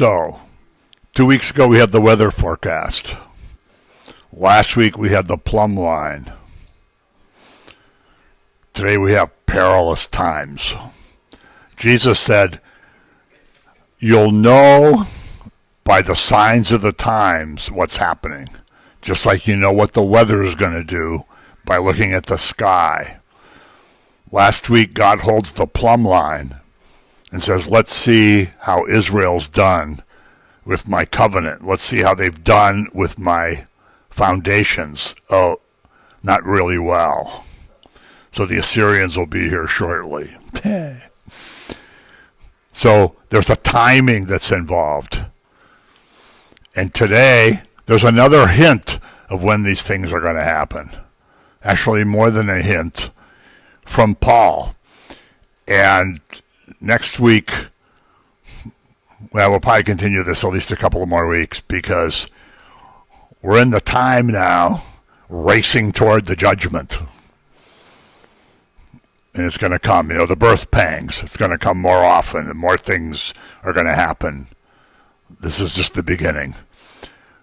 So, 2 weeks ago we had the weather forecast. Last week we had the plumb line. Today we have perilous times. Jesus said, you'll know by the signs of the times what's happening. Just like you know what the weather is going to do by looking at the sky. Last week God holds the plumb line and says, let's see how Israel's done with my covenant. Let's see how they've done with my foundations. Oh, not really well. So the Assyrians will be here shortly. So there's a timing that's involved. And today, there's another hint of when these things are going to happen. Actually, more than a hint from Paul. And next week, well, we'll probably continue this at least a couple of more weeks because we're in the time now racing toward the judgment. And it's going to come, the birth pangs. It's going to come more often and more things are going to happen. This is just the beginning.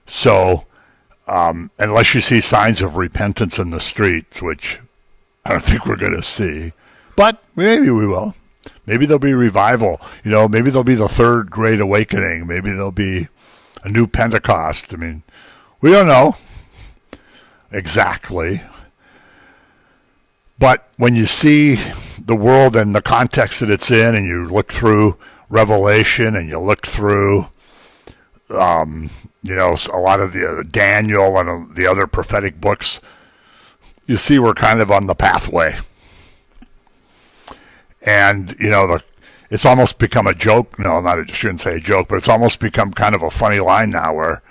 So, unless you see signs of repentance in the streets, which I don't think we're going to see, but maybe we will. Maybe there'll be revival. Maybe there'll be the third great awakening. Maybe there'll be a new Pentecost. We don't know exactly. But when you see the world and the context that it's in, and you look through Revelation, and you look through, a lot of the Daniel and the other prophetic books, you see we're kind of on the pathway. And, it's almost become a joke. No, I shouldn't say a joke, but it's almost become kind of a funny line now where,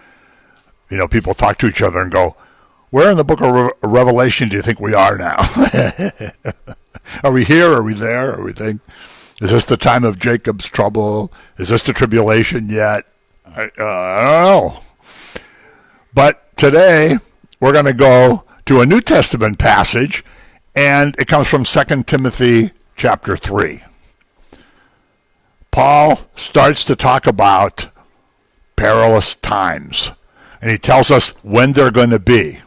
people talk to each other and go, where in the book of Revelation do you think we are now? Are we here? Are we there? Are we think? Is this the time of Jacob's trouble? Is this the tribulation yet? I don't know. But today, we're going to go to a New Testament passage, and it comes from 2 Timothy chapter 3. Paul starts to talk about perilous times, and he tells us when they're going to be.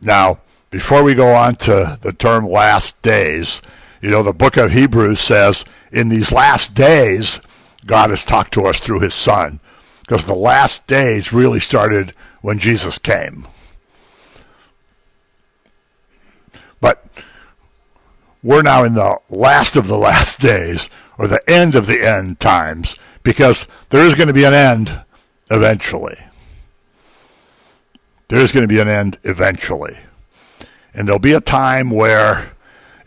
Now, before we go on to the term last days, the book of Hebrews says, in these last days, God has talked to us through his Son, because the last days really started when Jesus came. But we're now in the last of the last days, or the end of the end times, because there is going to be an end eventually. There is going to be an end eventually. And there'll be a time where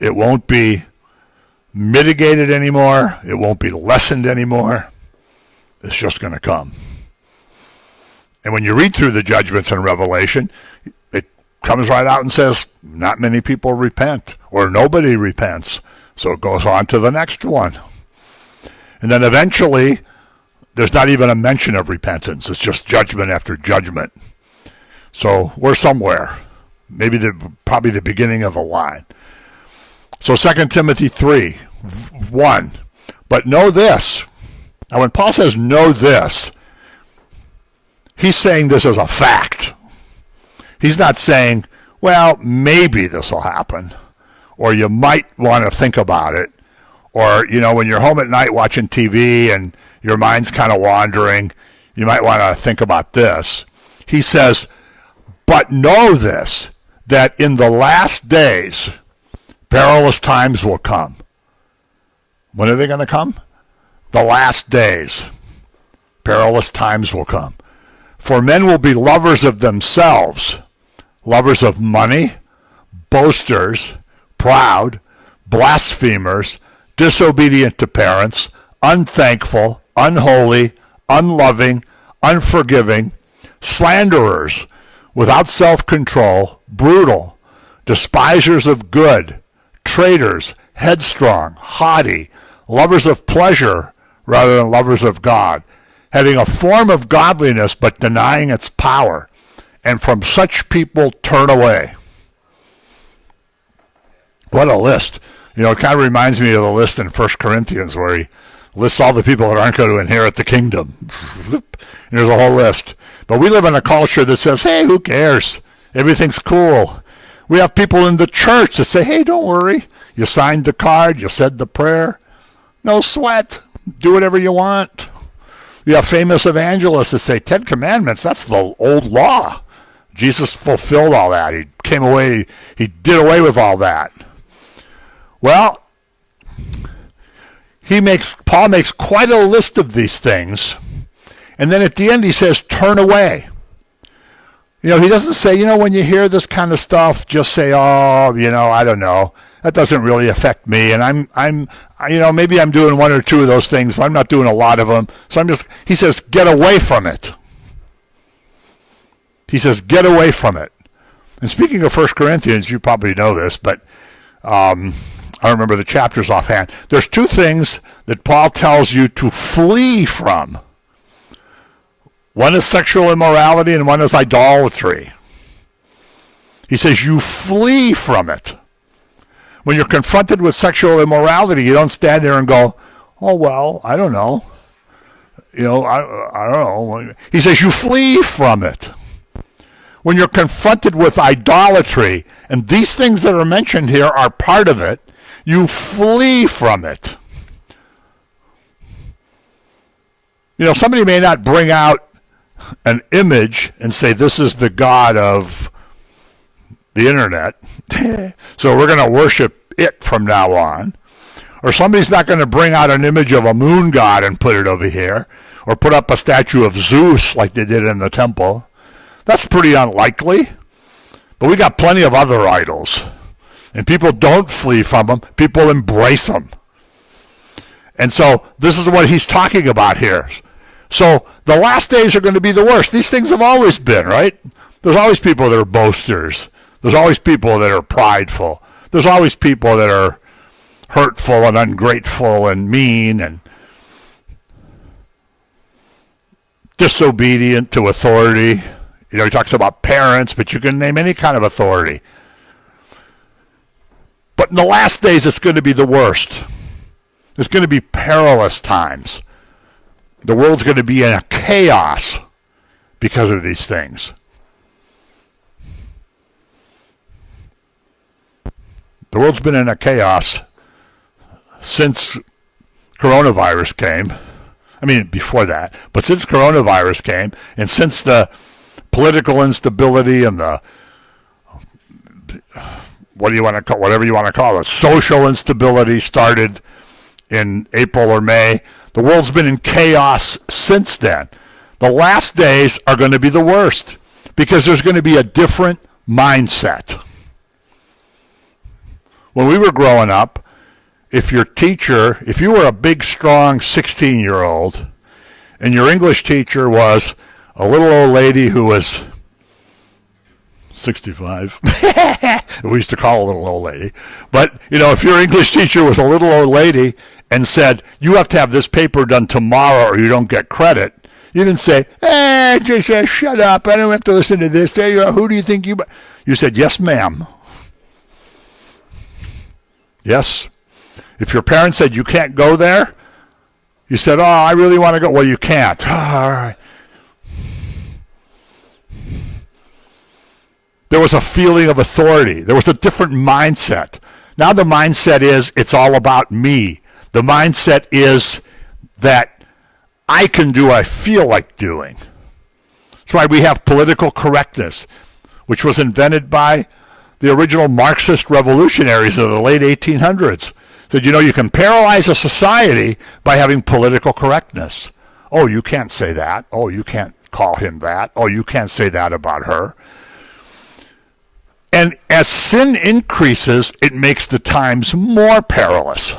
it won't be mitigated anymore. It won't be lessened anymore. It's just going to come. And when you read through the judgments in Revelation, it comes right out and says, not many people repent, or nobody repents. So it goes on to the next one. And then eventually, there's not even a mention of repentance. It's just judgment after judgment. So we're somewhere. Maybe probably the beginning of the line. So 2 Timothy 3:1. But know this. Now when Paul says know this, he's saying this as a fact. He's not saying, well, maybe this will happen. Or you might want to think about it. Or, when you're home at night watching TV and your mind's kind of wandering, you might want to think about this. He says, but know this, that in the last days, perilous times will come. When are they going to come? The last days. Perilous times will come. For men will be lovers of themselves, lovers of money, boasters, proud, blasphemers, disobedient to parents, unthankful, unholy, unloving, unforgiving, slanderers, without self-control, brutal, despisers of good, traitors, headstrong, haughty, lovers of pleasure rather than lovers of God, having a form of godliness but denying its power, and from such people turn away. What a list. It kind of reminds me of the list in 1 Corinthians where he Lists all the people that aren't going to inherit the kingdom. And there's a whole list. But we live in a culture that says, hey, who cares? Everything's cool. We have people in the church that say, hey, don't worry. You signed the card. You said the prayer. No sweat. Do whatever you want. You have famous evangelists that say, 10 Commandments, that's the old law. Jesus fulfilled all that. He came away, he did away with all that. Well, Paul makes quite a list of these things. And then at the end he says, turn away. He doesn't say, when you hear this kind of stuff, just say, oh, I don't know. That doesn't really affect me. And maybe I'm doing one or two of those things, but I'm not doing a lot of them. So he says, get away from it. He says, get away from it. And speaking of 1 Corinthians, you probably know this, but I don't remember the chapters offhand. There's two things that Paul tells you to flee from. One is sexual immorality and one is idolatry. He says you flee from it. When you're confronted with sexual immorality, you don't stand there and go, oh, well, I don't know. I don't know. He says you flee from it. When you're confronted with idolatry, and these things that are mentioned here are part of it, you flee from it. Somebody may not bring out an image and say, this is the God of the internet, so we're going to worship it from now on. Or somebody's not going to bring out an image of a moon god and put it over here, or put up a statue of Zeus like they did in the temple. That's pretty unlikely. But we got plenty of other idols. And people don't flee from them. People embrace them. And so this is what he's talking about here. So the last days are going to be the worst. These things have always been, right? There's always people that are boasters. There's always people that are prideful. There's always people that are hurtful and ungrateful and mean and disobedient to authority. He talks about parents, but you can name any kind of authority. But in the last days, it's going to be the worst. It's going to be perilous times. The world's going to be in a chaos because of these things. The world's been in a chaos since coronavirus came. I mean, before that. But since coronavirus came, and since the political instability and the, whatever you want to call it, social instability started in April or May, the world's been in chaos since then. The last days are going to be the worst because there's going to be a different mindset. When we were growing up, if you were a big, strong 16-year-old, and your English teacher was a little old lady who was 65, we used to call a little old lady, but, if your English teacher was a little old lady and said, you have to have this paper done tomorrow or you don't get credit, you didn't say, just shut up, I don't have to listen to this. Who do you think you... You said, yes, ma'am. Yes. If your parents said you can't go there, you said, oh, I really want to go. Well, you can't. Oh, all right. There was a feeling of authority. There was a different mindset. Now the mindset is it's all about me. The mindset is that I can do what I feel like doing. That's why we have political correctness, which was invented by the original Marxist revolutionaries of the late 1800s. Said, you can paralyze a society by having political correctness. Oh, you can't say that. Oh, you can't call him that. Oh, you can't say that about her. And as sin increases, it makes the times more perilous.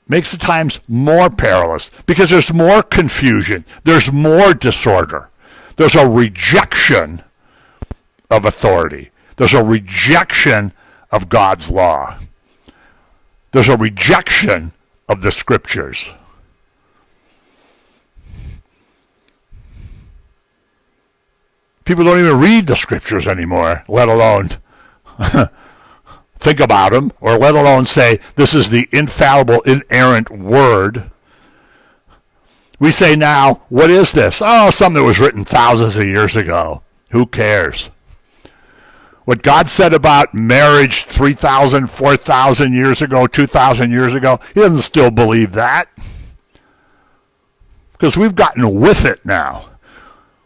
Makes the times more perilous because there's more confusion. There's more disorder. There's a rejection of authority. There's a rejection of God's law. There's a rejection of the scriptures. People don't even read the scriptures anymore, let alone think think about them, or let alone say this is the infallible, inerrant word. We say now, what is this? Oh, something that was written thousands of years ago. Who cares? What God said about marriage 3,000, 4,000 years ago, 2,000 years ago, he doesn't still believe that. Because we've gotten with it now.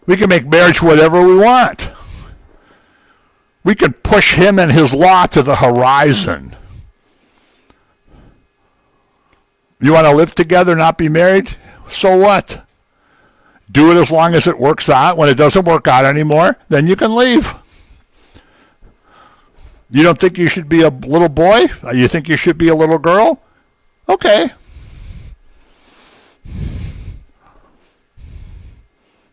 We can make marriage whatever we want. We can push him and his law to the horizon. You want to live together, not be married? So what? Do it as long as it works out. When it doesn't work out anymore, then you can leave. You don't think you should be a little boy? You think you should be a little girl? Okay.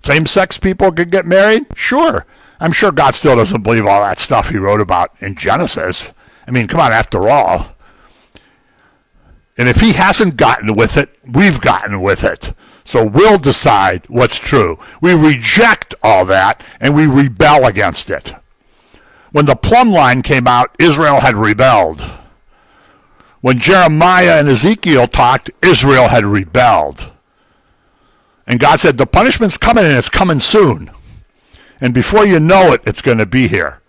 Same-sex people could get married? Sure. I'm sure God still doesn't believe all that stuff he wrote about in Genesis. I mean, come on, after all. And if he hasn't gotten with it, we've gotten with it. So we'll decide what's true. We reject all that, and we rebel against it. When the plumb line came out, Israel had rebelled. When Jeremiah and Ezekiel talked, Israel had rebelled. And God said, the punishment's coming, and it's coming soon. And before you know it, it's going to be here.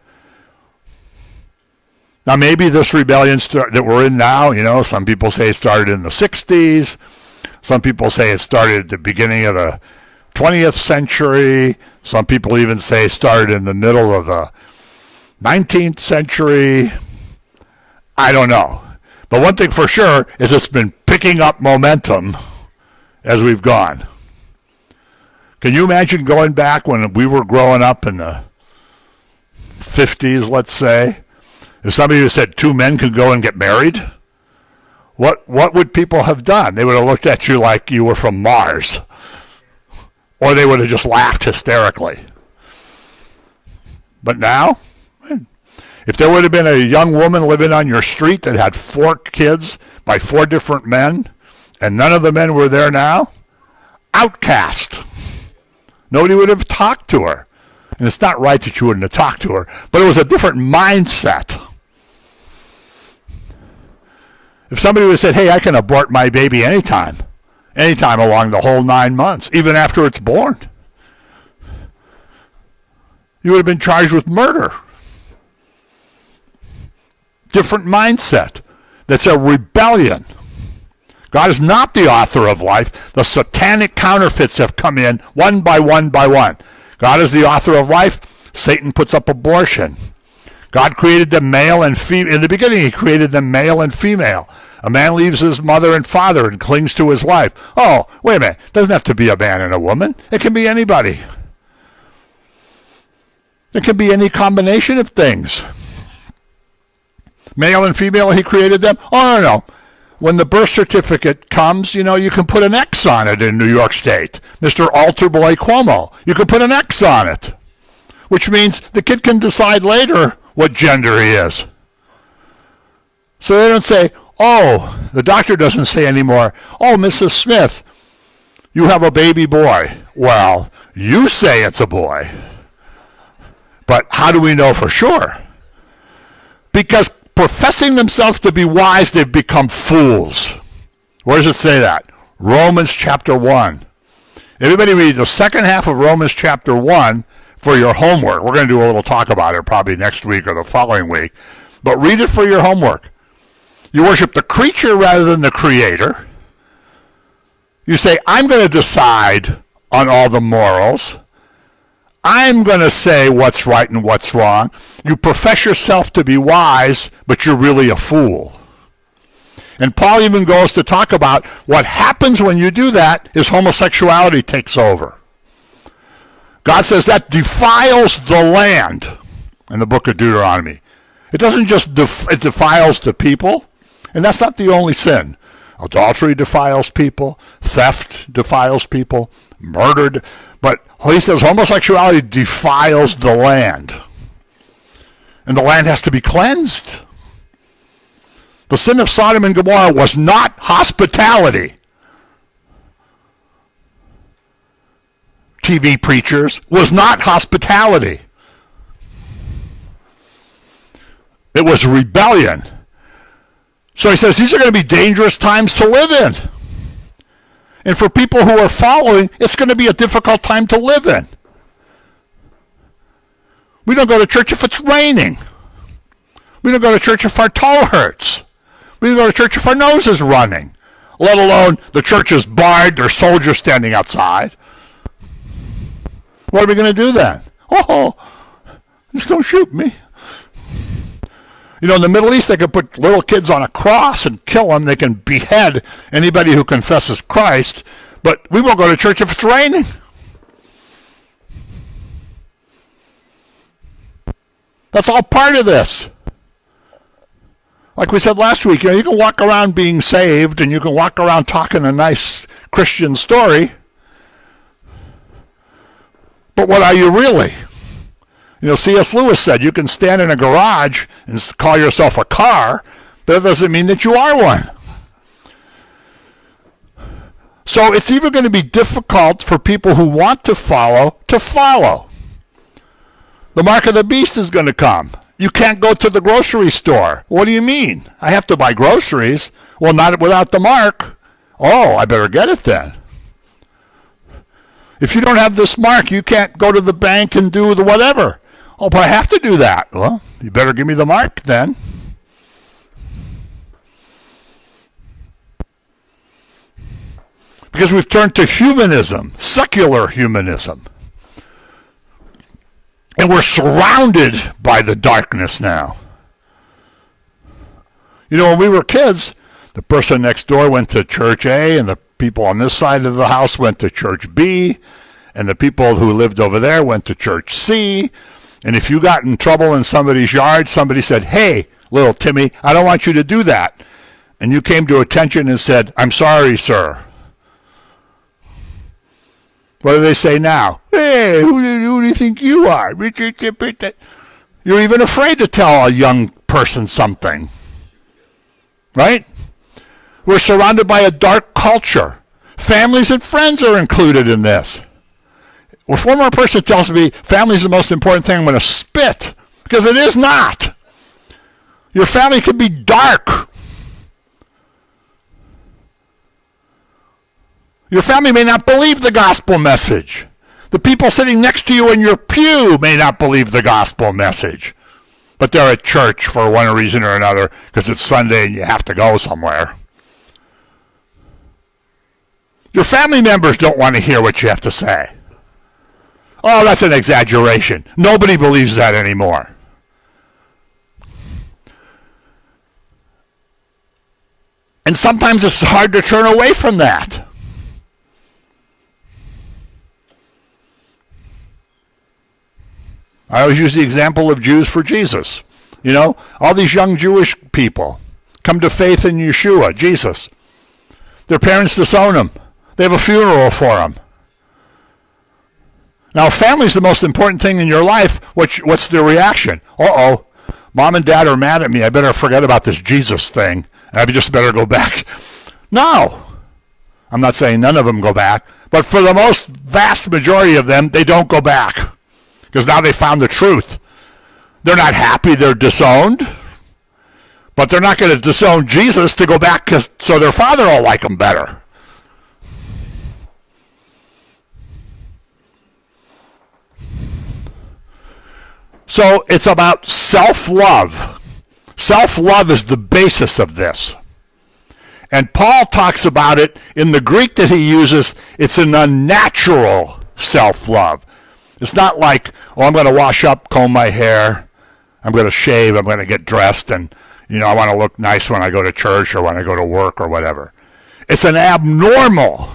Now, maybe this rebellion that we're in now, some people say it started in the 60s. Some people say it started at the beginning of the 20th century. Some people even say it started in the middle of the 19th century. I don't know. But one thing for sure is it's been picking up momentum as we've gone. Can you imagine going back when we were growing up in the 50s, let's say, if somebody said two men could go and get married? What would people have done? They would have looked at you like you were from Mars. Or they would have just laughed hysterically. But now, if there would have been a young woman living on your street that had 4 kids by 4 different men, and none of the men were there now, outcast. Nobody would have talked to her. And it's not right that you wouldn't have talked to her, but it was a different mindset. If somebody would have said, hey, I can abort my baby anytime along the whole 9 months, even after it's born, you would have been charged with murder. Different mindset. That's a rebellion. God is not the author of life. The satanic counterfeits have come in one by one by one. God is the author of life. Satan puts up abortion. God created them male and female. In the beginning, he created them male and female. A man leaves his mother and father and clings to his wife. Oh, wait a minute. It doesn't have to be a man and a woman. It can be anybody. It can be any combination of things. Male and female, he created them. Oh, no. When the birth certificate comes, you can put an X on it in New York State. Mr. Altar Boy Cuomo. You can put an X on it, which means the kid can decide later what gender he is. So they don't say, oh, the doctor doesn't say anymore, oh, Mrs. Smith, you have a baby boy. Well, you say it's a boy. But how do we know for sure? Because professing themselves to be wise, they've become fools. Where does it say that? Romans chapter 1. Everybody read the second half of Romans chapter 1 for your homework. We're going to do a little talk about it probably next week or the following week. But read it for your homework. You worship the creature rather than the creator. You say, I'm going to decide on all the morals. I'm going to say what's right and what's wrong. You profess yourself to be wise, but you're really a fool. And Paul even goes to talk about what happens when you do that is homosexuality takes over. God says that defiles the land in the book of Deuteronomy. It doesn't just it defiles the people, and that's not the only sin. Adultery defiles people, theft defiles people, murder. But he says homosexuality defiles the land. And the land has to be cleansed. The sin of Sodom and Gomorrah was not hospitality. TV preachers, was not hospitality. It was rebellion. So he says these are going to be dangerous times to live in. And for people who are following, it's going to be a difficult time to live in. We don't go to church if it's raining. We don't go to church if our toe hurts. We don't go to church if our nose is running. Let alone the church is barred, there's soldiers standing outside. What are we going to do then? Oh, just don't shoot me. You know, in the Middle East, they can put little kids on a cross and kill them. They can behead anybody who confesses Christ. But we won't go to church if it's raining. That's all part of this. Like we said last week, you can walk around being saved and you can walk around talking a nice Christian story. But what are you really? You know, C.S. Lewis said you can stand in a garage and call yourself a car, but that doesn't mean that you are one. So it's even going to be difficult for people who want to follow. The mark of the beast is going to come. You can't go to the grocery store. What do you mean? I have to buy groceries. Well, not without the mark. Oh, I better get it then. If you don't have this mark, you can't go to the bank and do the whatever. Oh, but I have to do that. Well, you better give me the mark then. Because we've turned to humanism, secular humanism. And we're surrounded by the darkness now. You know, when we were kids, the person next door went to church A, and the people on this side of the house went to church B, and the people who lived over there went to church C. And if you got in trouble in somebody's yard, somebody said, "Hey, little Timmy, I don't want you to do that." And you came to attention and said, "I'm sorry, sir." What do they say now? Hey, who do you think you are? You're even afraid to tell a young person something. Right? We're surrounded by a dark culture. Families and friends are included in this. If one more person tells me family is the most important thing, I'm going to spit. Because it is not. Your family can be dark. Your family may not believe the gospel message. The people sitting next to you in your pew may not believe the gospel message. But they're at church for one reason or another because it's Sunday and you have to go somewhere. Your family members don't want to hear what you have to say. Oh, that's an exaggeration. Nobody believes that anymore. And sometimes it's hard to turn away from that. I always use the example of Jews for Jesus. You know, all these young Jewish people come to faith in Yeshua, Jesus. Their parents disown them. They have a funeral for them. Now, if family's the most important thing in your life, what's their reaction? Uh-oh, mom and dad are mad at me. I better forget about this Jesus thing. I just better go back. No. I'm not saying none of them go back. But for the most vast majority of them, they don't go back. Because now they found the truth. They're not happy they're disowned. But they're not going to disown Jesus to go back so their father will like them better. So it's about self-love. Self-love is the basis of this. And Paul talks about it in the Greek that he uses. It's an unnatural self-love. It's not like, oh, I'm going to wash up, comb my hair, I'm going to shave, I'm going to get dressed, and, I want to look nice when I go to church or when I go to work or whatever. It's an abnormal.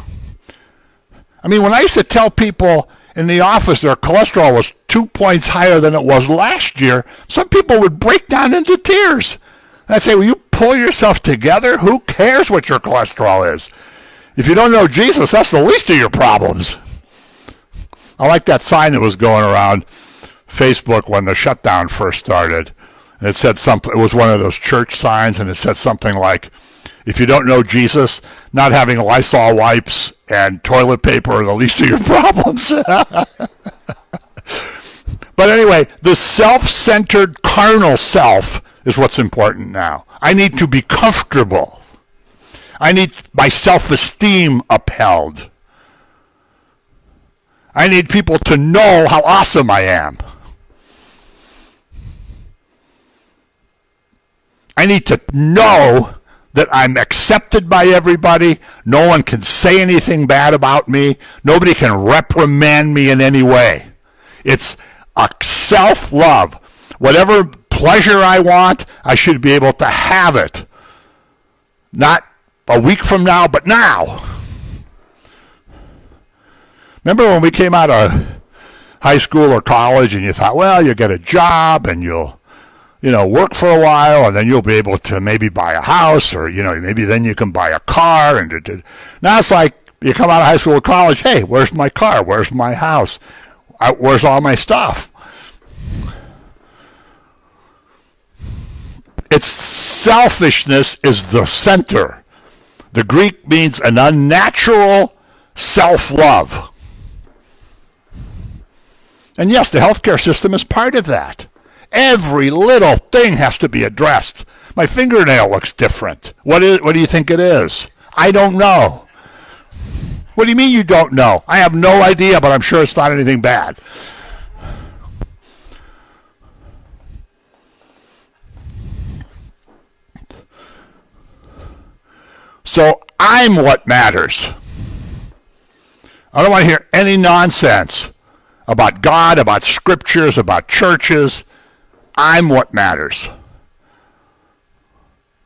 I mean, when I used to tell people in the office their cholesterol was 2 points higher than it was last year, some people would break down into tears. And I'd say, will you pull yourself together? Who cares what your cholesterol is? If you don't know Jesus, that's the least of your problems. I like that sign that was going around Facebook when the shutdown first started. And it said something, it was one of those church signs, and it said something like, if you don't know Jesus, not having Lysol wipes and toilet paper are the least of your problems. But anyway, the self-centered carnal self is what's important now. I need to be comfortable. I need my self-esteem upheld. I need people to know how awesome I am. I need to know that I'm accepted by everybody. No one can say anything bad about me. Nobody can reprimand me in any way. It's a self-love. Whatever pleasure I want, I should be able to have it. Not a week from now, but now. Remember when we came out of high school or college and you thought, well, you'll get a job and you'll work for a while, and then you'll be able to maybe buy a house, or, maybe then you can buy a car. And now it's like you come out of high school or college, hey, where's my car? Where's my house? Where's all my stuff? It's selfishness is the center. The Greek means an unnatural self-love. And yes, the healthcare system is part of that. Every little thing has to be addressed. My fingernail looks different. What do you think it is? I don't know. What do you mean you don't know? I have no idea, but I'm sure it's not anything bad. So I'm what matters. I don't want to hear any nonsense about God, about scriptures, about churches. I'm what matters.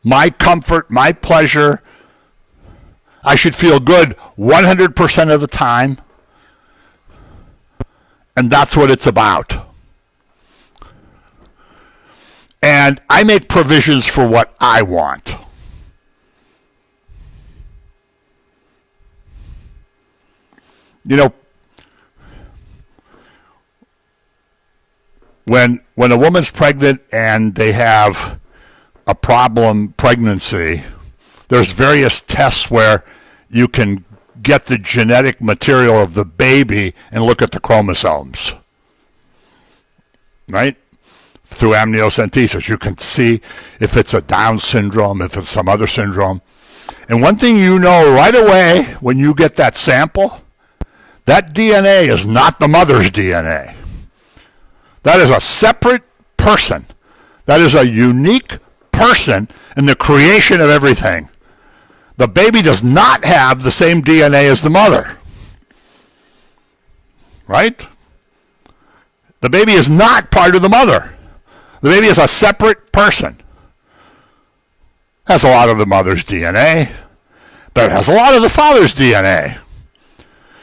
My comfort, my pleasure. I should feel good 100% of the time. And that's what it's about. And I make provisions for what I want. When a woman's pregnant and they have a problem pregnancy, there's various tests where you can get the genetic material of the baby and look at the chromosomes, right? Through amniocentesis, you can see if it's a Down syndrome, if it's some other syndrome. And one thing you know right away when you get that sample, that DNA is not the mother's DNA. That is a separate person. That is a unique person in the creation of everything. The baby does not have the same DNA as the mother. Right? The baby is not part of the mother. The baby is a separate person. Has a lot of the mother's DNA, but it has a lot of the father's DNA.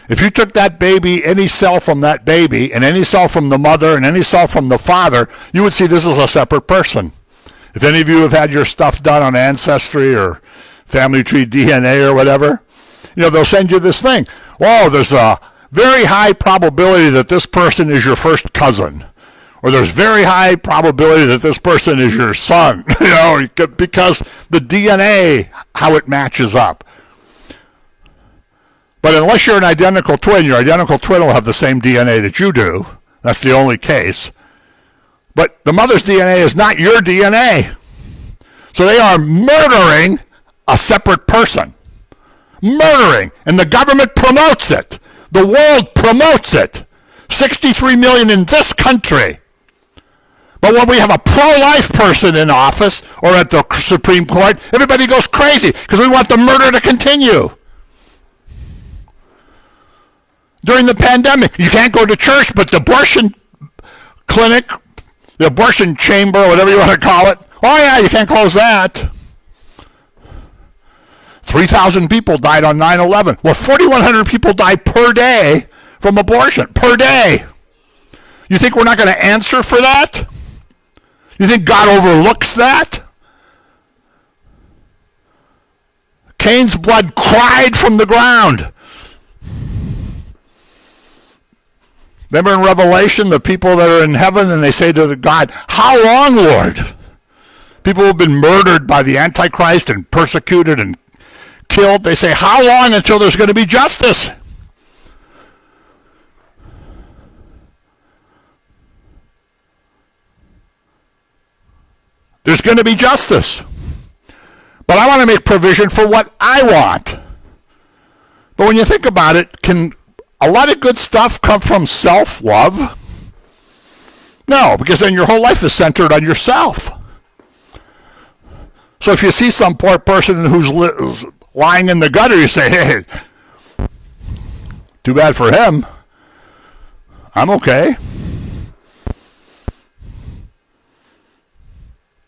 If you took that baby, any cell from that baby, and any cell from the mother, and any cell from the father, you would see this is a separate person. If any of you have had your stuff done on Ancestry or Family Tree DNA or whatever, they'll send you this thing. Whoa, there's a very high probability that this person is your first cousin. Or there's very high probability that this person is your son, because the DNA, how it matches up. But unless you're an identical twin, your identical twin will have the same DNA that you do. That's the only case. But the mother's DNA is not your DNA. So they are murdering a separate person. Murdering. And the government promotes it. The world promotes it. 63 million in this country. But when we have a pro-life person in office or at the Supreme Court, everybody goes crazy because we want the murder to continue. During the pandemic, you can't go to church, but the abortion clinic, the abortion chamber, whatever you want to call it, oh yeah, you can't close that. 3,000 people died on 9/11. Well, 4,100 people die per day from abortion, per day. You think we're not going to answer for that? You think God overlooks that? Cain's blood cried from the ground. Remember in Revelation, the people that are in heaven, and they say to God, how long, Lord? People who have been murdered by the Antichrist and persecuted and killed, they say, how long until there's going to be justice? There's going to be justice. But I want to make provision for what I want. But when you think about it, can a lot of good stuff come from self-love? No, because then your whole life is centered on yourself. So if you see some poor person who's lying in the gutter, you say, hey, too bad for him. I'm okay.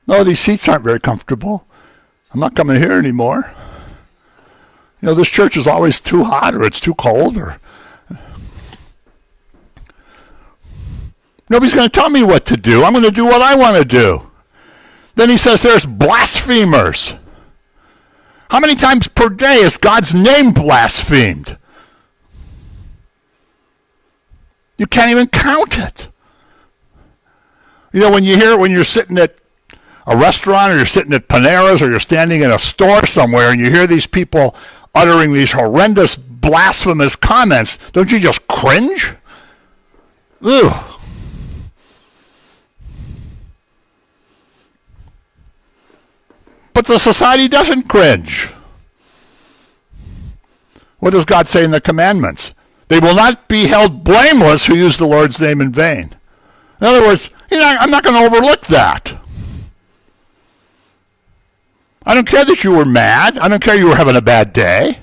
No, these seats aren't very comfortable. I'm not coming here anymore. This church is always too hot, or it's too cold, or nobody's going to tell me what to do. I'm going to do what I want to do. Then he says there's blasphemers. How many times per day is God's name blasphemed? You can't even count it. When you're sitting at a restaurant, or you're sitting at Panera's, or you're standing in a store somewhere, and you hear these people uttering these horrendous, blasphemous comments, don't you just cringe? Ew. But the society doesn't cringe. What does God say in the commandments? They will not be held blameless who use the Lord's name in vain. In other words, I'm not going to overlook that. I don't care that you were mad. I don't care you were having a bad day.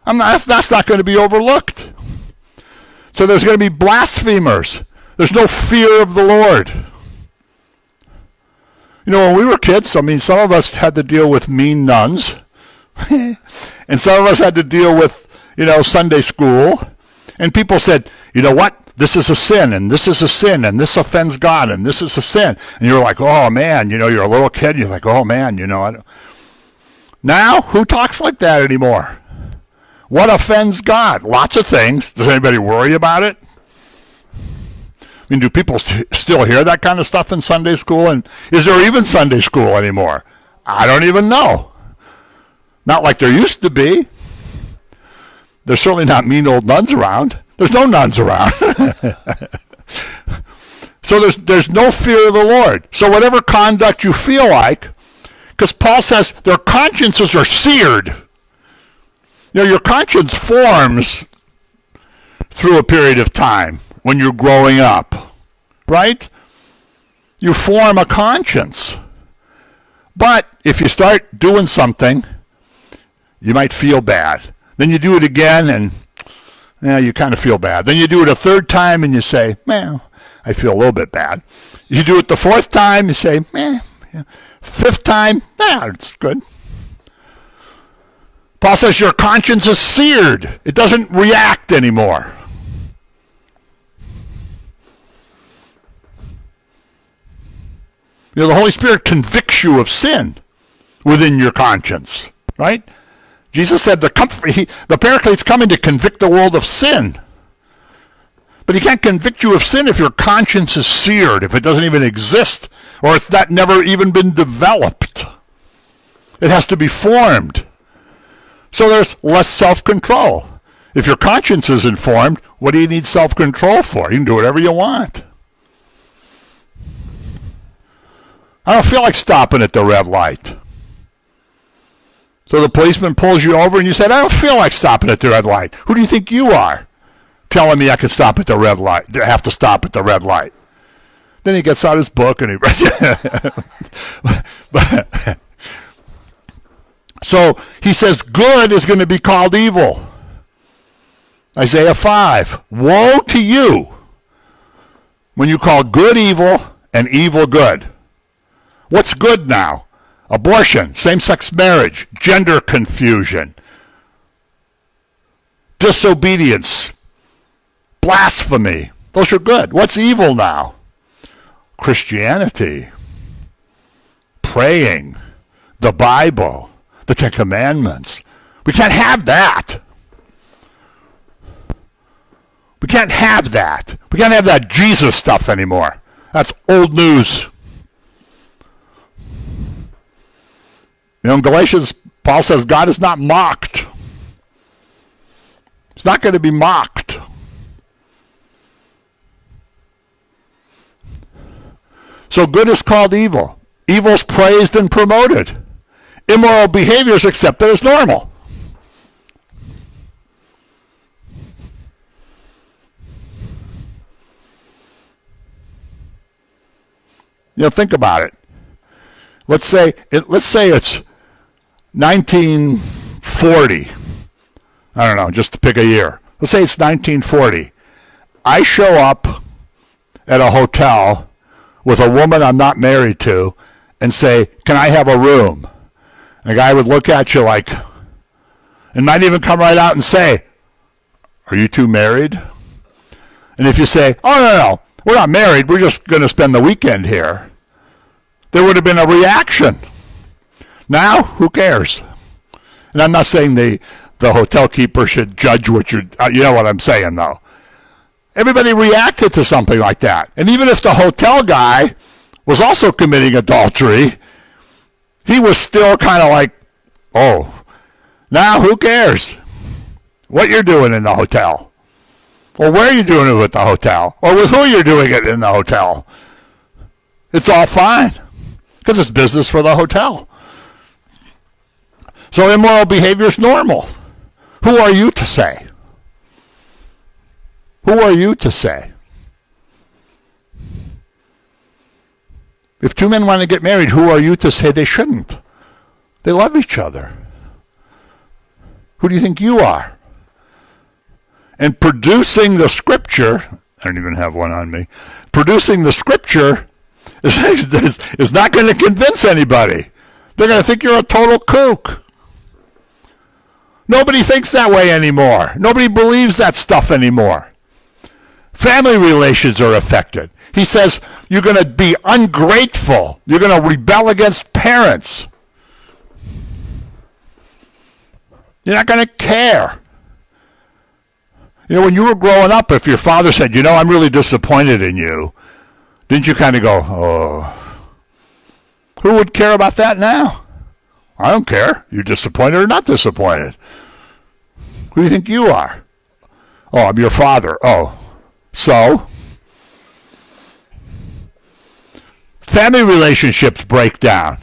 That's not going to be overlooked. So there's going to be blasphemers. There's no fear of the Lord. When we were kids, some of us had to deal with mean nuns. And some of us had to deal with, Sunday school. And people said, you know what? This is a sin, and this is a sin, and this offends God, and this is a sin. And you're like, oh, man, you're a little kid. You're like, oh, man, Now, who talks like that anymore? What offends God? Lots of things. Does anybody worry about it? Do people still hear that kind of stuff in Sunday school? And is there even Sunday school anymore? I don't even know. Not like there used to be. There's certainly not mean old nuns around. There's no nuns around. So there's no fear of the Lord. So whatever conduct you feel like, because Paul says their consciences are seared. Your conscience forms through a period of time when you're growing up, right? You form a conscience. But if you start doing something, you might feel bad. Then you do it again, and you kind of feel bad. Then you do it a third time, and you say, well, I feel a little bit bad. You do it the fourth time, you say, fifth time, it's good. Paul says your conscience is seared. It doesn't react anymore. The Holy Spirit convicts you of sin within your conscience, right? Jesus said the Paraclete's coming to convict the world of sin. But he can't convict you of sin if your conscience is seared, if it doesn't even exist, or it's never even been developed. It has to be formed. So there's less self-control. If your conscience is informed, what do you need self-control for? You can do whatever you want. I don't feel like stopping at the red light. So the policeman pulls you over and you said, I don't feel like stopping at the red light. Who do you think you are telling me I can stop at the red light, I have to stop at the red light? Then he gets out his book and he So he says good is going to be called evil. Isaiah 5. Woe to you when you call good evil and evil good. What's good now? Abortion, same-sex marriage, gender confusion, disobedience, blasphemy. Those are good. What's evil now? Christianity, praying, the Bible, the Ten Commandments. We can't have that. We can't have that. We can't have that Jesus stuff anymore. That's old news. In Galatians, Paul says God is not mocked. He's not going to be mocked. So good is called evil. Evil's praised and promoted. Immoral behavior is accepted as normal. Think about it. Let's say it's 1940. I don't know, just to pick a year. Let's say it's 1940. I show up at a hotel with a woman I'm not married to and say, "Can I have a room?" And the guy would look at you like, and might even come right out and say, "Are you two married?" And if you say, "Oh, no, we're not married, we're just going to spend the weekend here," there would have been a reaction. Now, who cares? And I'm not saying the hotel keeper should judge what you know what I'm saying, though. Everybody reacted to something like that. And even if the hotel guy was also committing adultery, he was still kind of like, oh, now who cares what you're doing in the hotel? Or where you're doing it with the hotel? Or with who you're doing it in the hotel? It's all fine because it's business for the hotel. So immoral behavior is normal. Who are you to say? Who are you to say? If two men want to get married, who are you to say they shouldn't? They love each other. Who do you think you are? And producing the scripture, I don't even have one on me, producing the scripture is not going to convince anybody. They're going to think you're a total kook. Nobody thinks that way anymore. Nobody believes that stuff anymore. Family relations are affected. He says you're going to be ungrateful. You're going to rebel against parents. You're not going to care. When you were growing up, if your father said, I'm really disappointed in you, didn't you kind of go, oh, who would care about that now? I don't care. You're disappointed or not disappointed. Who do you think you are? Oh, I'm your father. Oh, so? Family relationships break down.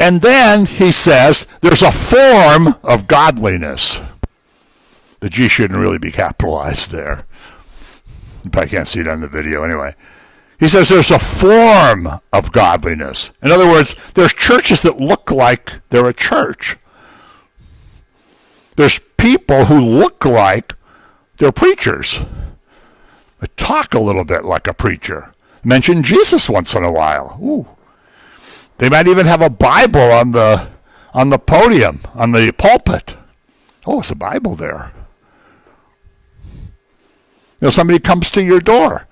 And then he says there's a form of godliness. The G shouldn't really be capitalized there. You probably can't see it on the video anyway. He says there's a form of godliness. In other words, there's churches that look like they're a church. There's people who look like they're preachers. They talk a little bit like a preacher. Mention Jesus once in a while. Ooh. They might even have a Bible on the podium, on the pulpit. Oh, it's a Bible there. Somebody comes to your door.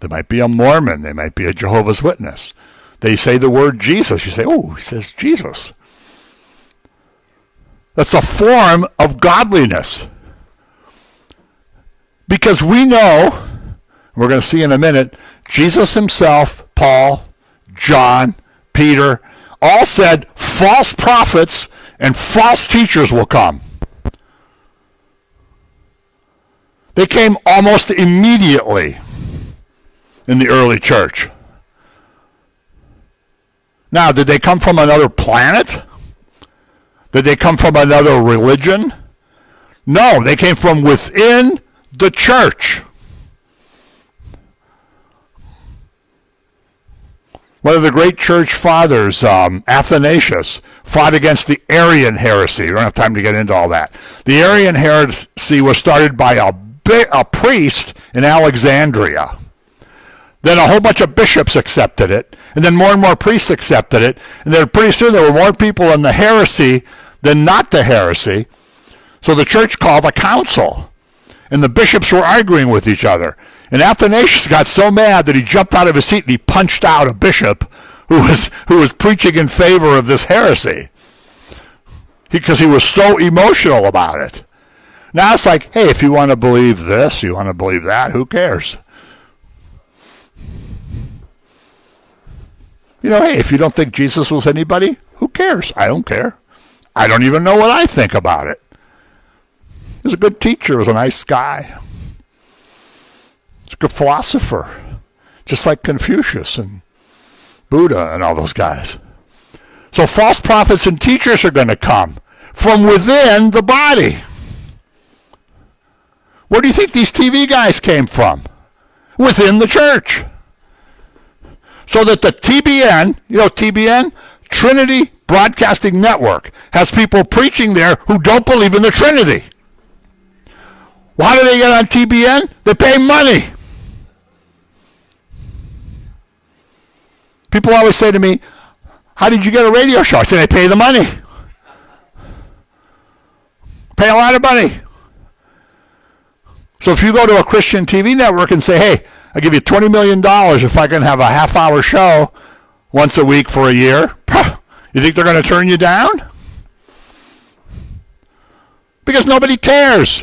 They might be a Mormon. They might be a Jehovah's Witness. They say the word Jesus. You say, oh, he says Jesus. That's a form of godliness. Because we know, we're going to see in a minute, Jesus himself, Paul, John, Peter, all said false prophets and false teachers will come. They came almost immediately in the early church. Now, did they come from another planet? Did they come from another religion? No, they came from within the church. One of the great church fathers, Athanasius, fought against the Arian heresy. We don't have time to get into all that. The Arian heresy was started by a priest in Alexandria. Then a whole bunch of bishops accepted it, and then more and more priests accepted it, and then pretty soon there were more people in the heresy than not the heresy. So the church called a council, and the bishops were arguing with each other. And Athanasius got so mad that he jumped out of his seat and he punched out a bishop who was preaching in favor of this heresy because he was so emotional about it. Now it's like, hey, if you want to believe this, you want to believe that, who cares? Hey, if you don't think Jesus was anybody, who cares? I don't care. I don't even know what I think about it. He was a good teacher. He was a nice guy. He's a good philosopher. just like Confucius and Buddha and all those guys. So false prophets and teachers are going to come from within the body. Where do you think these TV guys came from? Within the church. So that the TBN, TBN, Trinity Broadcasting Network, has people preaching there who don't believe in the Trinity. Well, how do they get on TBN? They pay money. People always say to me, how did you get a radio show? I say, they pay the money. Pay a lot of money. So if you go to a Christian TV network and say, hey, I'll give you $20 million if I can have a half-hour show once a week for a year, you think they're going to turn you down? Because nobody cares.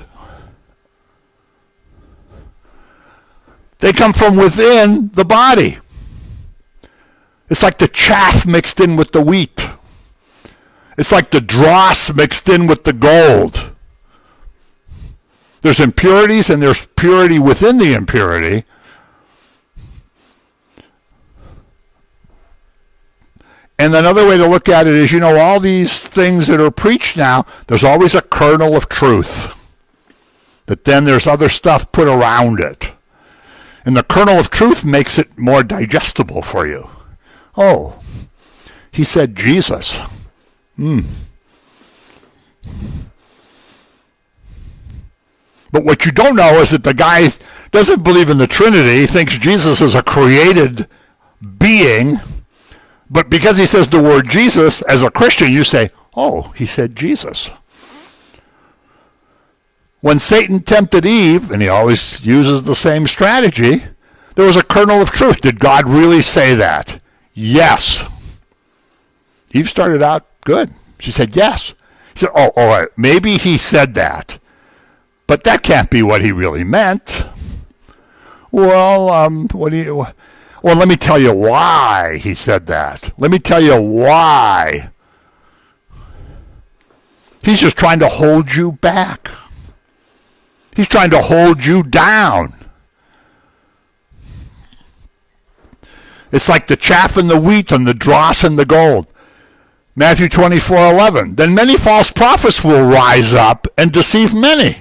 They come from within the body. It's like the chaff mixed in with the wheat. It's like the dross mixed in with the gold. There's impurities and there's purity within the impurity. And another way to look at it is, all these things that are preached now, there's always a kernel of truth. But then there's other stuff put around it. And the kernel of truth makes it more digestible for you. Oh, he said Jesus. But what you don't know is that the guy doesn't believe in the Trinity, thinks Jesus is a created being, but because he says the word Jesus, as a Christian, you say, oh, he said Jesus. When Satan tempted Eve, and he always uses the same strategy, there was a kernel of truth. Did God really say that? Yes. Eve started out good. She said yes. He said, oh, all right, maybe he said that. But that can't be what he really meant. Well, let me tell you why he said that. Let me tell you why. He's just trying to hold you back. He's trying to hold you down. It's like the chaff and the wheat and the dross and the gold. Matthew 24:11. Then many false prophets will rise up and deceive many.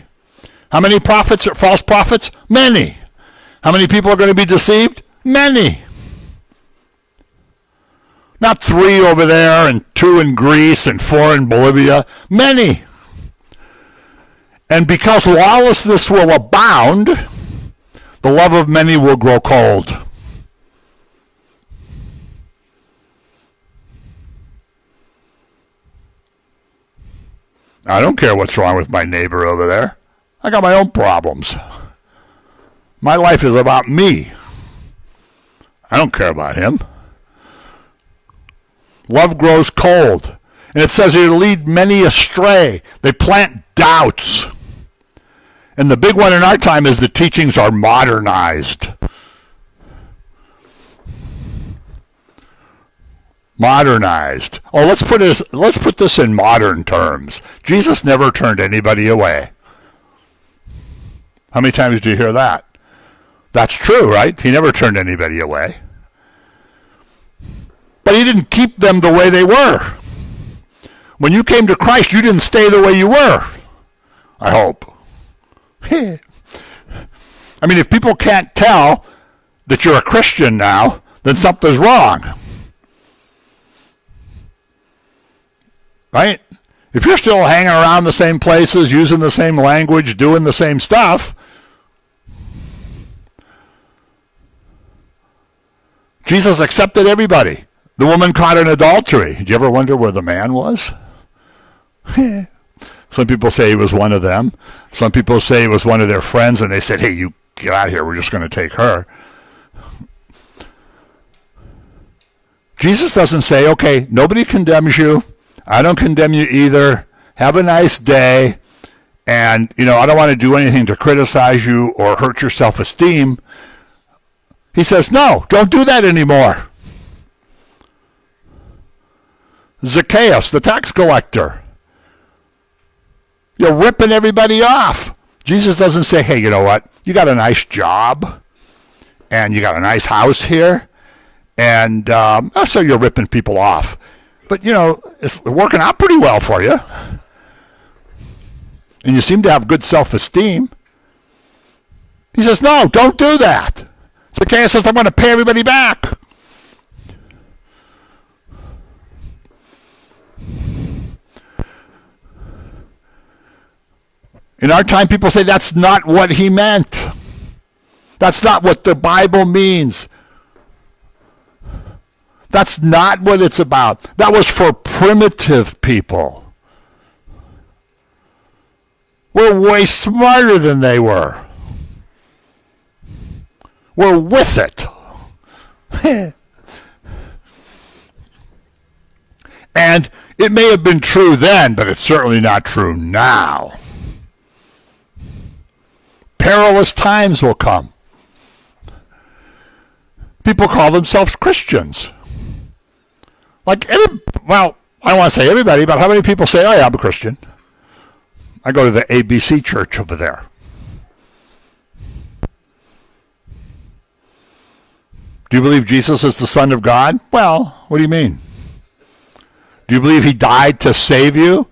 How many prophets are false prophets? Many. How many people are going to be deceived? Many. Not 3 over there and 2 in Greece and 4 in Bolivia. Many. And because lawlessness will abound, the love of many will grow cold. I don't care what's wrong with my neighbor over there. I got my own problems. My life is about me. I don't care about him. Love grows cold. And it says it'll lead many astray. They plant doubts. And the big one in our time is the teachings are modernized. Modernized. Oh, let's put this in modern terms. Jesus never turned anybody away. How many times do you hear that? That's true, right? He never turned anybody away. But he didn't keep them the way they were. When you came to Christ, you didn't stay the way you were. I hope. I mean, if people can't tell that you're a Christian now, then something's wrong. Right? If you're still hanging around the same places, using the same language, doing the same stuff, Jesus accepted everybody. The woman caught in adultery. Did you ever wonder where the man was? Some people say he was one of them. Some people say he was one of their friends, and they said, hey, you get out of here. We're just going to take her. Jesus doesn't say, okay, nobody condemns you. I don't condemn you either. Have a nice day. And, I don't want to do anything to criticize you or hurt your self-esteem. He says, no, don't do that anymore. Zacchaeus, the tax collector. You're ripping everybody off. Jesus doesn't say, hey, you know what? You got a nice job, and you got a nice house here, and so you're ripping people off. But, it's working out pretty well for you. And you seem to have good self-esteem. He says, no, don't do that. Zacchaeus says, I'm going to pay everybody back. In our time, people say that's not what he meant. That's not what the Bible means. That's not what it's about. That was for primitive people. We're way smarter than they were. We're with it. And it may have been true then, but it's certainly not true now. Perilous times will come. People call themselves Christians. I don't want to say everybody, but how many people say, oh yeah, I'm a Christian? I go to the ABC church over there. Do you believe Jesus is the Son of God? Well, what do you mean? Do you believe he died to save you?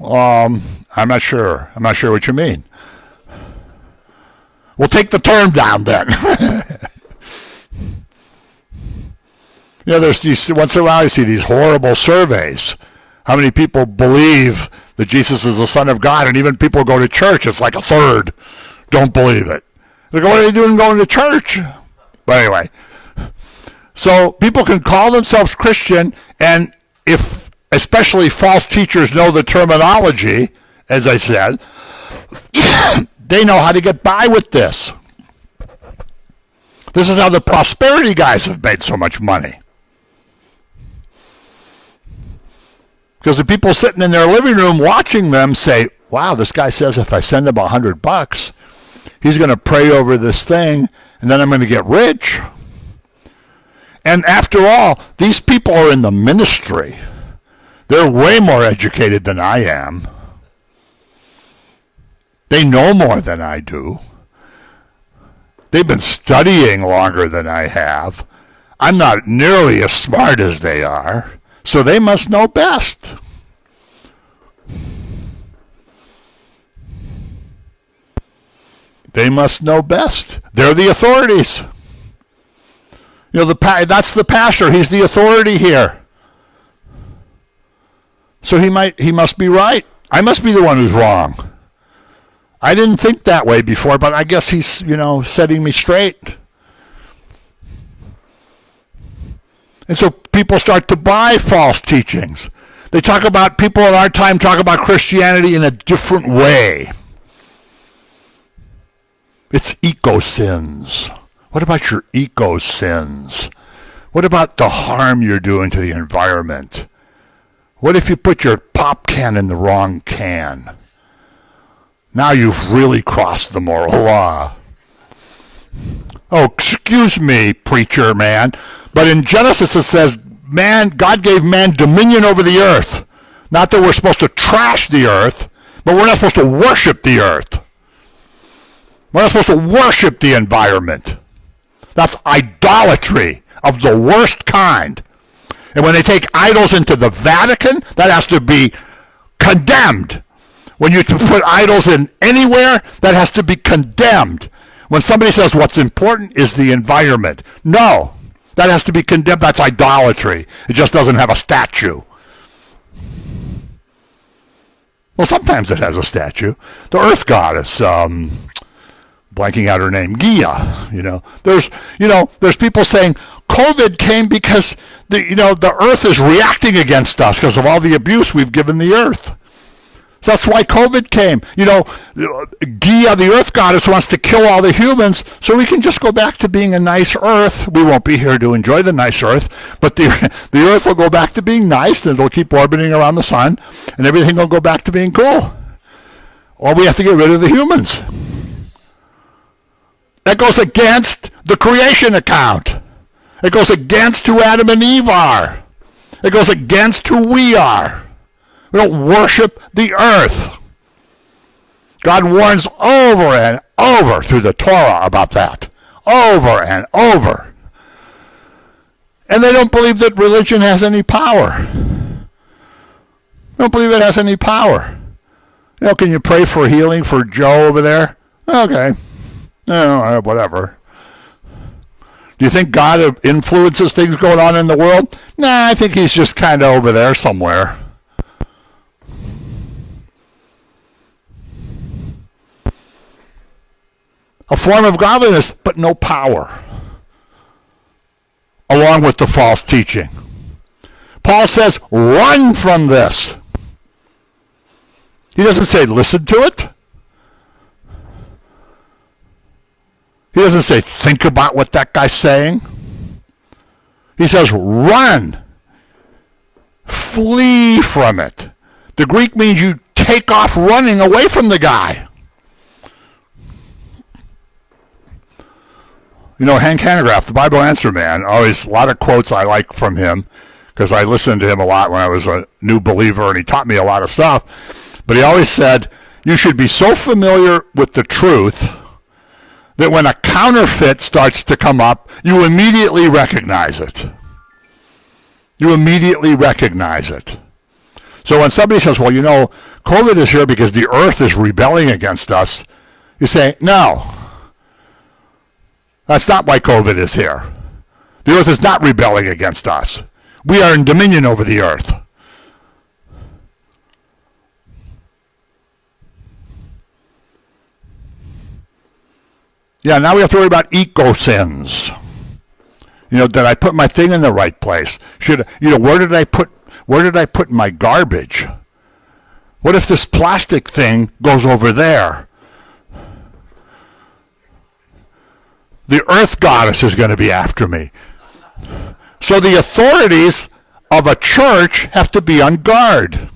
I'm not sure. I'm not sure what you mean. We'll take the term down then. There's these, once in a while you see these horrible surveys. How many people believe that Jesus is the Son of God? And even people go to church, it's like a third don't believe it. They go, what are they doing going to church? But anyway, so people can call themselves Christian, and if especially false teachers know the terminology, as I said, they know how to get by with this. This is how the prosperity guys have made so much money. Because the people sitting in their living room watching them say, wow, this guy says if I send him $100, he's going to pray over this thing, and then I'm going to get rich. And after all, these people are in the ministry. They're way more educated than I am. They know more than I do. They've been studying longer than I have. I'm not nearly as smart as they are, so they must know best. They must know best. They're the authorities. That's the pastor. He's the authority here. So he must be right. I must be the one who's wrong. I didn't think that way before, but I guess he's, setting me straight. And so people start to buy false teachings. People in our time talk about Christianity in a different way. It's eco-sins. What about your eco-sins? What about the harm you're doing to the environment? What if you put your pop can in the wrong can? Now you've really crossed the moral law. Oh, excuse me, preacher man. But in Genesis it says, God gave man dominion over the earth. Not that we're supposed to trash the earth, but we're not supposed to worship the earth. We're not supposed to worship the environment. That's idolatry of the worst kind. And when they take idols into the Vatican, that has to be condemned. When you put idols in anywhere, that has to be condemned. When somebody says what's important is the environment, no, that has to be condemned. That's idolatry. It just doesn't have a statue. Well, sometimes it has a statue. The earth goddess, blanking out her name, Gia. There's people saying COVID came because the earth is reacting against us because of all the abuse we've given the earth. So that's why COVID came. Gia, the earth goddess, wants to kill all the humans so we can just go back to being a nice earth. We won't be here to enjoy the nice earth, but the earth will go back to being nice, and it'll keep orbiting around the sun, and everything will go back to being cool. Or we have to get rid of the humans. That goes against the creation account. It goes against who Adam and Eve are. It goes against who we are. We don't worship the earth. God warns over and over through the Torah about that. over and over. And they don't believe that religion has any power. They don't believe it has any power. Can you pray for healing for Joe over there? Okay. Whatever. Do you think God influences things going on in the world? Nah, I think he's just kind of over there somewhere. A form of godliness, but no power, along with the false teaching. Paul says, run from this. He doesn't say listen to it. He doesn't say think about what that guy's saying. He says run. Flee from it. The Greek means you take off running away from the guy. Hank Hanegraaff, the Bible Answer Man, always a lot of quotes I like from him because I listened to him a lot when I was a new believer and he taught me a lot of stuff. But he always said, you should be so familiar with the truth that when a counterfeit starts to come up, you immediately recognize it. You immediately recognize it. So when somebody says, well, COVID is here because the earth is rebelling against us, you say, no. That's not why COVID is here. The earth is not rebelling against us. We are in dominion over the earth. Yeah, now we have to worry about eco-sins. Did I put my thing in the right place? Where did I put my garbage? What if this plastic thing goes over there? The earth goddess is going to be after me. So the authorities of a church have to be on guard.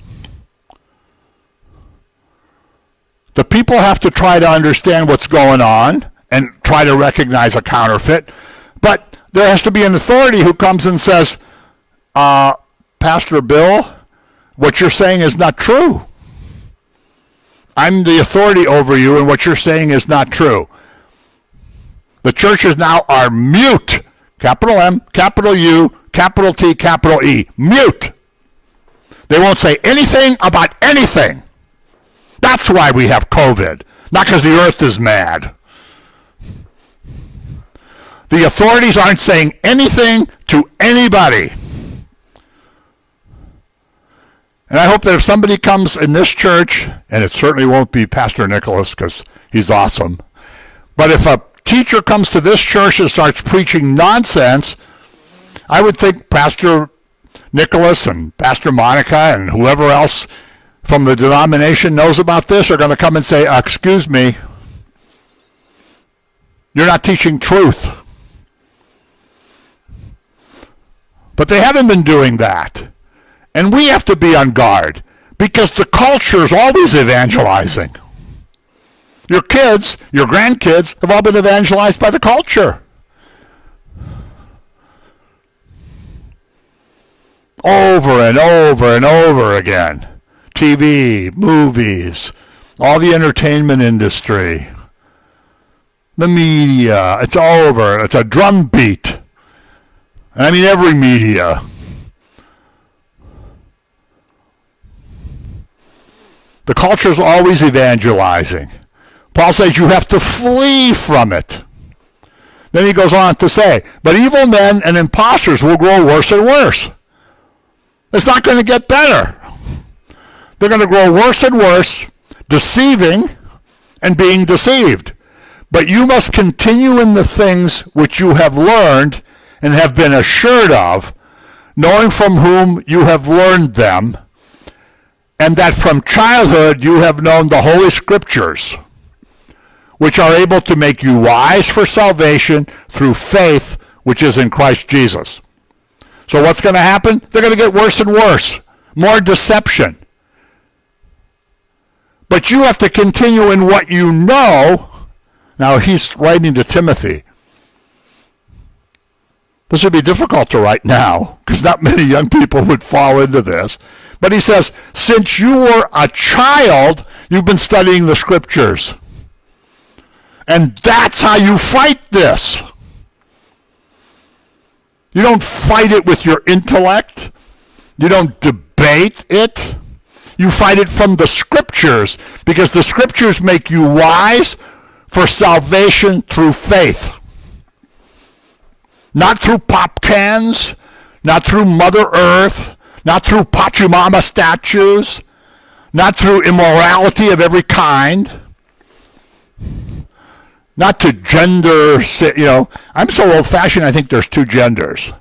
The people have to try to understand what's going on and try to recognize a counterfeit. But there has to be an authority who comes and says, Pastor Bill, what you're saying is not true. I'm the authority over you, and what you're saying is not true. The churches now are mute. Capital M, capital U, capital T, capital E. Mute. They won't say anything about anything. That's why we have COVID. Not because the earth is mad. The authorities aren't saying anything to anybody. And I hope that if somebody comes in this church, and it certainly won't be Pastor Nicholas because he's awesome, but if a teacher comes to this church and starts preaching nonsense, I would think Pastor Nicholas and Pastor Monica and whoever else from the denomination knows about this are going to come and say, excuse me, you're not teaching truth. But they haven't been doing that. And we have to be on guard because the culture is always evangelizing. Your kids, your grandkids have all been evangelized by the culture. Over and over and over again. TV, movies, all the entertainment industry, the media, it's over. It's a drumbeat. I mean, every media. The culture is always evangelizing. Paul says you have to flee from it. Then he goes on to say, but evil men and impostors will grow worse and worse. It's not going to get better. They're going to grow worse and worse, deceiving and being deceived. But you must continue in the things which you have learned and have been assured of, knowing from whom you have learned them, and that from childhood you have known the Holy Scriptures, which are able to make you wise for salvation through faith which is in Christ Jesus. So what's going to happen? They're going to get worse and worse. More deception. But you have to continue in what you know. Now he's writing to Timothy. This would be difficult to write now because not many young people would fall into this. But he says, since you were a child, you've been studying the Scriptures. And that's how you fight this. You don't fight it with your intellect. You don't debate it. You fight it from the Scriptures, because the Scriptures make you wise for salvation through faith. Not through pop cans, not through Mother Earth, not through Pachamama statues, not through immorality of every kind, not to gender, I'm so old-fashioned I think there's two genders.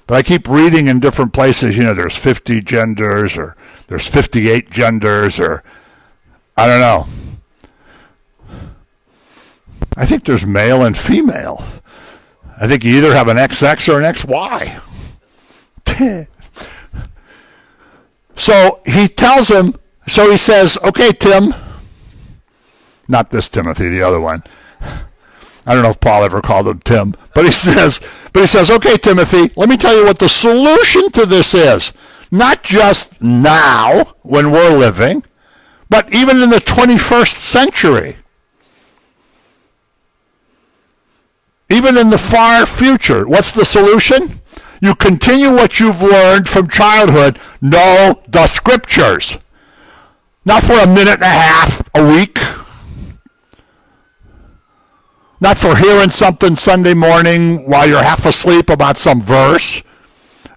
But I keep reading in different places, there's 50 genders, or there's 58 genders, or I don't know. I think there's male and female. I think you either have an XX or an XY. So he tells him, so he says, okay, Tim, not this Timothy, the other one. I don't know if Paul ever called him Tim, but he says, okay, Timothy, let me tell you what the solution to this is. Not just now, when we're living, but even in the 21st century. Even in the far future. What's the solution? You continue what you've learned from childhood. Know the Scriptures. Not for a minute and a half a week. Not for hearing something Sunday morning while you're half asleep about some verse.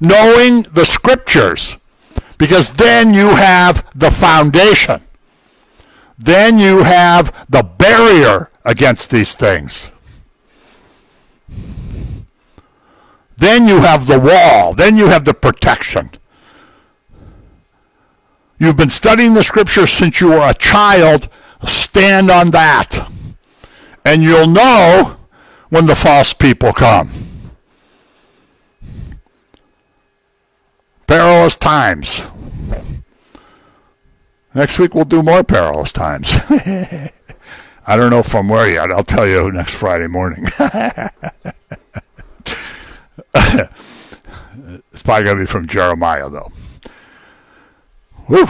Knowing the Scriptures. Because then you have the foundation. Then you have the barrier against these things. Then you have the wall. Then you have the protection. You've been studying the Scriptures since you were a child. Stand on that. And you'll know when the false people come. Perilous times. Next week we'll do more perilous times. I don't know from where yet. I'll tell you next Friday morning. It's probably going to be from Jeremiah, though. Whew.